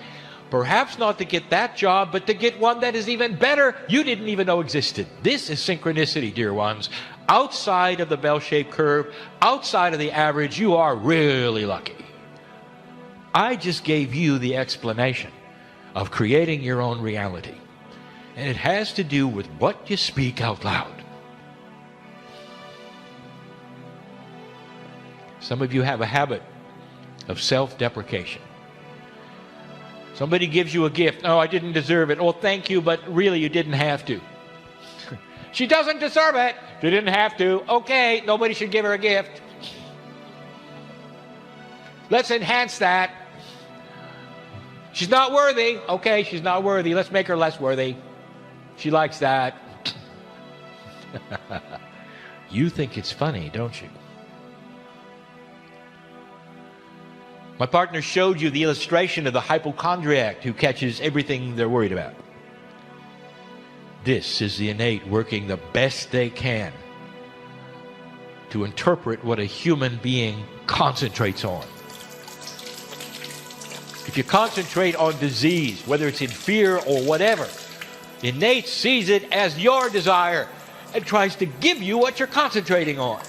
Perhaps not to get that job, but to get one that is even better you didn't even know existed. This is synchronicity, dear ones. Outside of the bell-shaped curve, outside of the average, you are really lucky. I just gave you the explanation of creating your own reality. And it has to do with what you speak out loud. Some of you have a habit of self-deprecation. Somebody gives you a gift. Oh, I didn't deserve it. Oh, thank you, but really you didn't have to. She doesn't deserve it. She didn't have to. Okay, nobody should give her a gift. Let's enhance that. She's not worthy. Okay, she's not worthy. Let's make her less worthy. She likes that. You think it's funny, don't you? My partner showed you the illustration of the hypochondriac who catches everything they're worried about. This is the innate working the best they can to interpret what a human being concentrates on. If you concentrate on disease, whether it's in fear or whatever, innate sees it as your desire and tries to give you what you're concentrating on.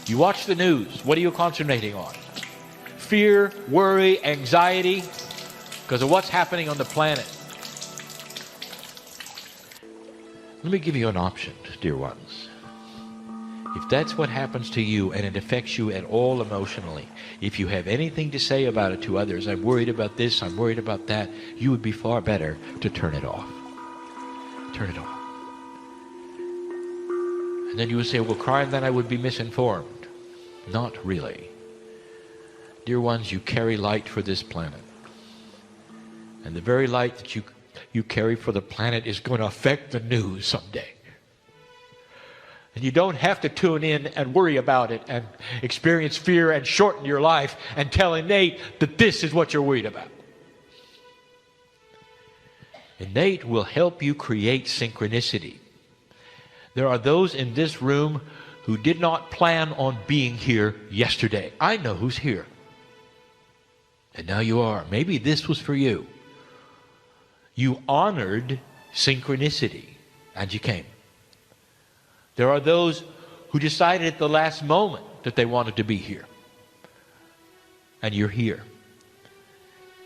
You watch the news. What are you concentrating on? Fear, worry, anxiety, because of what's happening on the planet. Let me give you an option, dear ones. If that's what happens to you and it affects you at all emotionally, if you have anything to say about it to others, I'm worried about this, I'm worried about that, you would be far better to turn it off. Turn it off. And then you would say, well, Kryon, then I would be misinformed. Not really. Dear ones, you carry light for this planet. And the very light that you carry for the planet is going to affect the news someday. And you don't have to tune in and worry about it and experience fear and shorten your life and tell innate that this is what you're worried about. Innate will help you create synchronicity. There are those in this room who did not plan on being here yesterday. I know who's here. And now you are. Maybe this was for you. You honored synchronicity and you came. There are those who decided at the last moment that they wanted to be here. And you're here.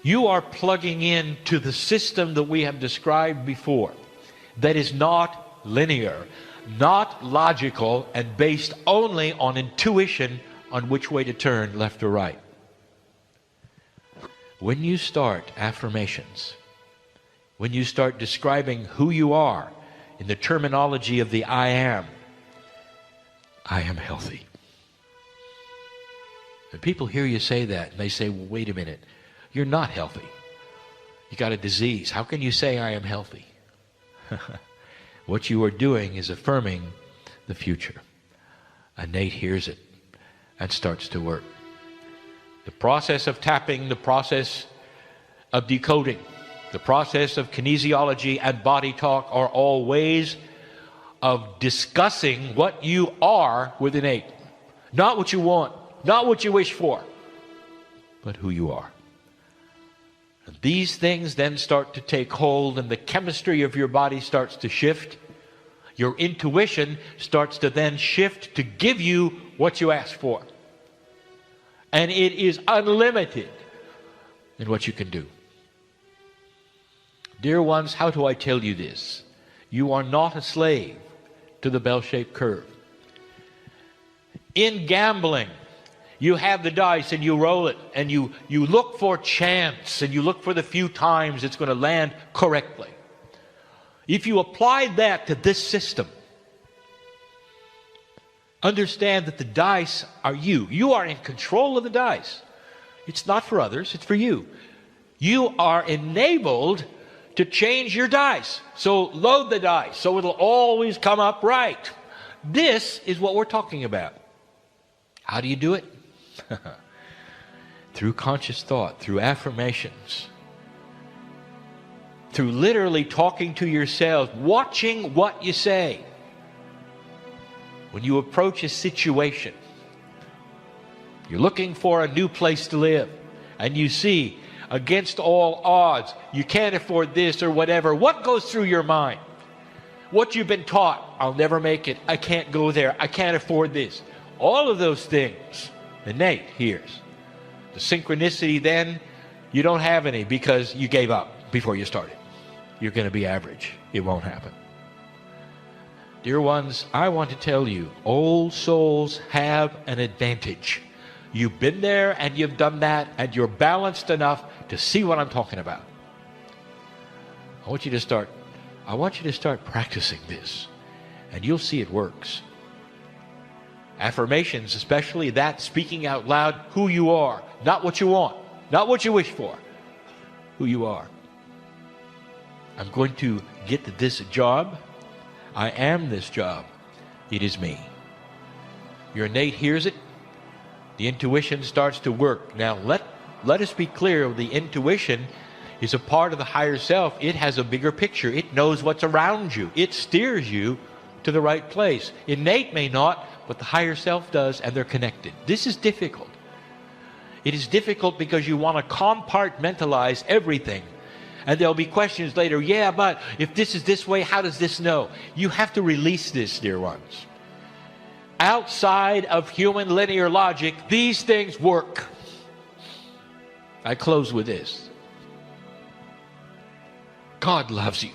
You are plugging in to the system that we have described before that is not linear, not logical, and based only on intuition on which way to turn, left or right. When you start affirmations, when you start describing who you are, in the terminology of the I am healthy. And people hear you say that, and they say, well, wait a minute, you're not healthy. You got a disease. How can you say I am healthy? What you are doing is affirming the future. And Nate hears it and starts to work. The process of tapping, the process of decoding, the process of kinesiology and body talk are all ways of discussing what you are with Nate. Not what you want, not what you wish for, but who you are. And these things then start to take hold, and the chemistry of your body starts to shift. Your intuition starts to then shift to give you what you ask for. And it is unlimited in what you can do. Dear ones, how do I tell you this? You are not a slave to the bell-shaped curve. In gambling, you have the dice and you roll it, and you look for chance, and you look for the few times it's going to land correctly. If you apply that to this system, understand that the dice are you. You are in control of the dice. It's not for others, it's for you. You are enabled to change your dice. So load the dice so it'll always come up right. This is what we're talking about. How do you do it? Through conscious thought, through affirmations, through literally talking to yourselves, watching what you say. When you approach a situation, you're looking for a new place to live, and you see, against all odds, you can't afford this or whatever. What goes through your mind? What you've been taught. I'll never make it. I can't go there. I can't afford this. All of those things, Nate hears. The synchronicity then, you don't have any because you gave up before you started. You're going to be average. It won't happen. Dear ones, I want to tell you, old souls have an advantage. You've been there and you've done that, and you're balanced enough to see what I'm talking about. I want you to start practicing this, and you'll see it works. Affirmations, especially that speaking out loud who you are, not what you want, not what you wish for, who you are. I'm going to get this job. I am this job. It is me. Your Nate hears it. The intuition starts to work. Now let us be clear, the intuition is a part of the higher self. It has a bigger picture. It knows what's around you. It steers you to the right place. Innate may not, but the higher self does, and they're connected. This is difficult. It is difficult because you want to compartmentalize everything. And there'll be questions later, yeah, but if this is this way, how does this know? You have to release this, dear ones. Outside of human linear logic, these things work. I close with this. God loves you.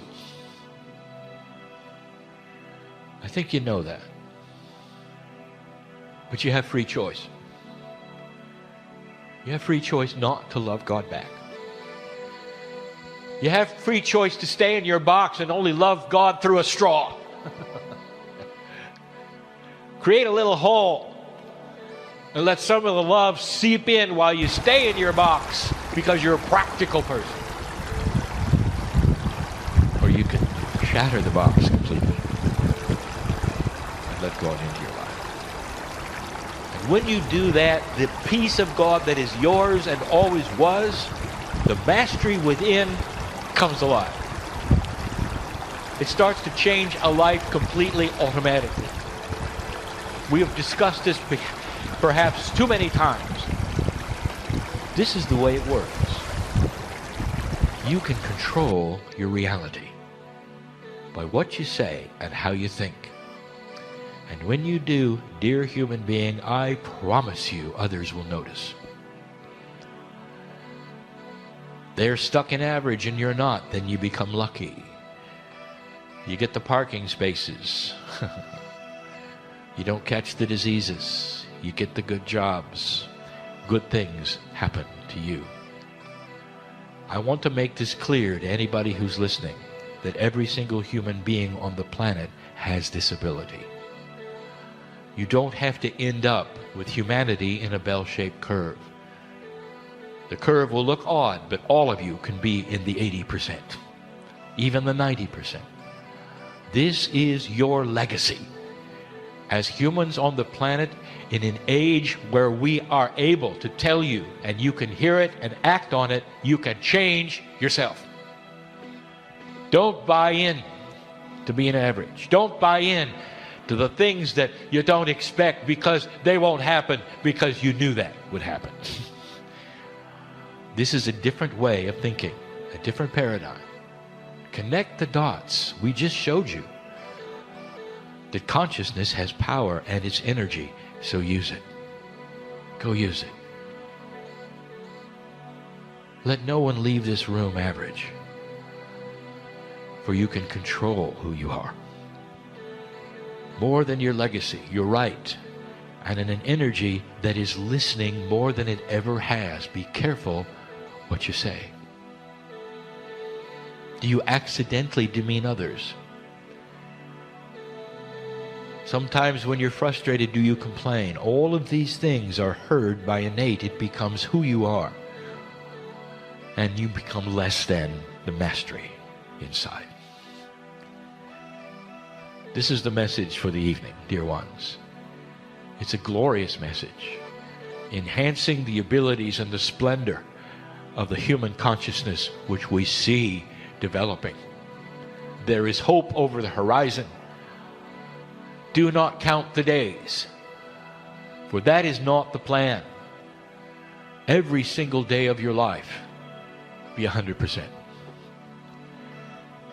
I think you know that. But you have free choice. You have free choice not to love God back. You have free choice to stay in your box and only love God through a straw. Create a little hole and let some of the love seep in while you stay in your box because you're a practical person. Or you can shatter the box completely and let God into your life. And when you do that, the peace of God that is yours and always was, the mastery within comes alive. It starts to change a life completely automatically. We have discussed this perhaps too many times. This is the way it works. You can control your reality by what you say and how you think. And when you do, dear human being, I promise you others will notice. They're stuck in average and you're not, then you become lucky. You get the parking spaces. You don't catch the diseases. You get the good jobs. Good things happen to you. I want to make this clear to anybody who's listening. that every single human being on the planet has this ability. You don't have to end up with humanity in a bell-shaped curve. The curve will look odd, but all of you can be in the 80%, even the 90%. This is your legacy. As humans on the planet, in an age where we are able to tell you, and you can hear it and act on it, you can change yourself. Don't buy in to being average. Don't buy in to the things that you don't expect because they won't happen because you knew that would happen. This is a different way of thinking, a different paradigm. Connect the dots. We just showed you that consciousness has power and its energy, so use it. Go use it. Let no one leave this room average, for you can control who you are. More than your legacy, you're right, and in an energy that is listening more than it ever has. Be careful what you say. Do you accidentally demean others? Sometimes when you're frustrated, do you complain? All of these things are heard by innate. It becomes who you are. And you become less than the mastery inside. This is the message for the evening, dear ones. It's a glorious message, enhancing the abilities and the splendor of the human consciousness which we see developing. There is hope over the horizon. Do not count the days, for that is not the plan. Every single day of your life, be 100%.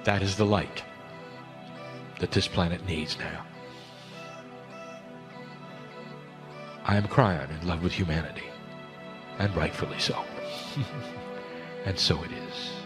That is the light that this planet needs now. I am Kryon, in love with humanity, and rightfully so. And so it is.